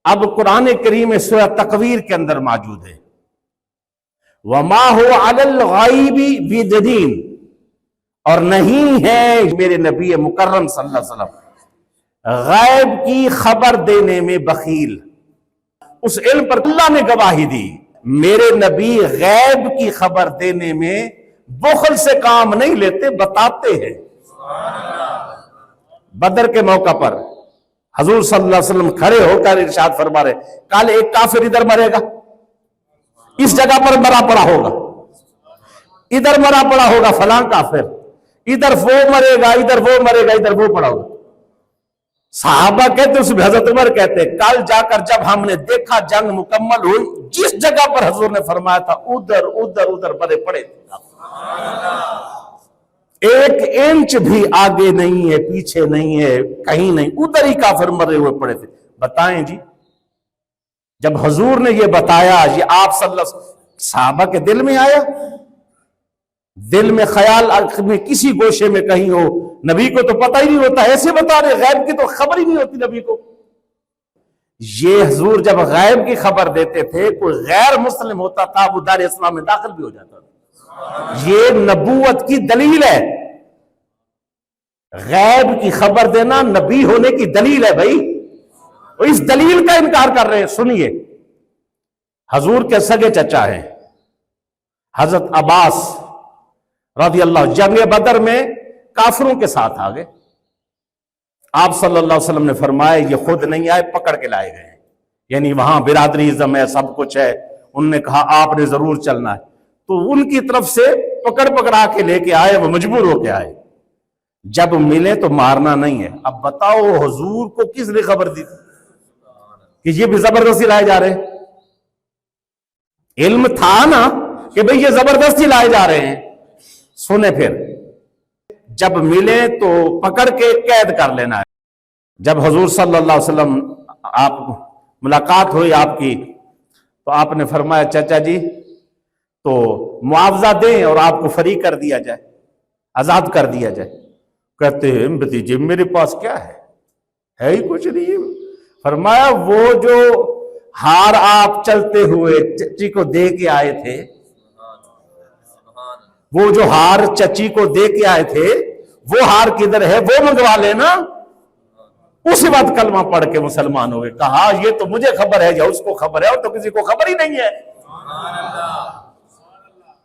اب قرآن کریم سورہ تکویر کے اندر موجود ہے وَمَا هُوَ عَلَى الْغَيْبِ بِضَنِينٍ، اور نہیں ہے میرے نبی مکرم صلی اللہ علیہ وسلم غیب کی خبر دینے میں بخیل۔ اس علم پر اللہ نے گواہی دی، میرے نبی غیب کی خبر دینے میں بخل سے کام نہیں لیتے، بتاتے ہیں۔ بدر کے موقع پر حضور صلی اللہ علیہ وسلم کھڑے ہو کر ارشاد فرما رہے، کل ایک کافر ادھر مرے گا، اس جگہ پر مرا پڑا ہوگا، ادھر مرا پڑا ہوگا فلاں کافر، ادھر وہ مرے گا، ادھر وہ مرے گا، ادھر وہ پڑا ہوگا۔ صحابہ کہتے اس میں حضرت عمر کہتے کل جا کر جب ہم نے دیکھا جنگ مکمل ہوئی، جس جگہ پر حضور نے فرمایا تھا ادھر ادھر ادھر مرے پڑے تھے، ایک انچ بھی آگے نہیں ہے، پیچھے نہیں ہے، کہیں نہیں، ادھر ہی کافر مرے ہوئے پڑے تھے۔ بتائیں جی، جب حضور نے یہ بتایا، یہ آپ صلی اللہ علیہ وسلم صحابہ کے دل میں آیا، دل میں خیال میں کسی گوشے میں کہیں ہو، نبی کو تو پتہ ہی نہیں ہوتا، ایسے بتا رہے، غیب کی تو خبر ہی نہیں ہوتی نبی کو۔ یہ حضور جب غیب کی خبر دیتے تھے، کوئی غیر مسلم ہوتا تھا وہ دار اسلام میں داخل بھی ہو جاتا تھا۔ یہ نبوت کی دلیل ہے، غیب کی خبر دینا نبی ہونے کی دلیل ہے بھائی، اس دلیل کا انکار کر رہے ہیں۔ سنیے، حضور کے سگے چچا ہیں حضرت عباس رضی اللہ، جنگ بدر میں کافروں کے ساتھ آگے، آپ صلی اللہ علیہ وسلم نے فرمایا یہ خود نہیں آئے، پکڑ کے لائے گئے، یعنی وہاں برادری ازم ہے، سب کچھ ہے، انہوں نے کہا آپ نے ضرور چلنا ہے، تو ان کی طرف سے پکڑا کے لے کے آئے، وہ مجبور ہو کے آئے، جب ملے تو مارنا نہیں ہے۔ اب بتاؤ حضور کو کس نے خبر دی کہ یہ بھی زبردستی لائے جا رہے ہیں؟ علم تھا نا کہ بھئی یہ زبردستی لائے جا رہے ہیں۔ سنیں پھر، جب ملے تو پکڑ کے قید کر لینا ہے۔ جب حضور صلی اللہ علیہ وسلم آپ ملاقات ہوئی آپ کی، تو آپ نے فرمایا چچا جی تو معاوضہ دیں اور آپ کو فری کر دیا جائے، آزاد کر دیا جائے۔ کہتے ہیں بھتیجے میرے پاس کیا ہے ہی کچھ نہیں۔ فرمایا وہ جو ہار آپ چلتے ہوئے چچی کو دے کے آئے تھے، وہ جو ہار چچی کو دے کے آئے تھے، وہ ہار کدھر ہے، وہ منگوا لینا۔ اسی وقت کلمہ پڑھ کے مسلمان ہوئے۔ کہا یہ تو مجھے خبر ہے یا اس کو خبر ہے، اور تو کسی کو خبر ہی نہیں ہے۔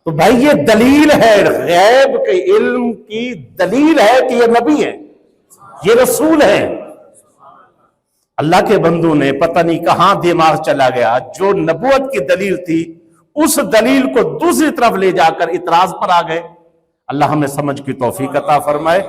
تو بھائی یہ دلیل ہے، غیب کے علم کی دلیل ہے کہ یہ نبی ہے، یہ رسول ہے۔ اللہ کے بندوں نے پتہ نہیں کہاں دماغ چلا گیا، جو نبوت کی دلیل تھی اس دلیل کو دوسری طرف لے جا کر اعتراض پر آ گئے۔ اللہ ہمیں سمجھ کی توفیق عطا فرمائے۔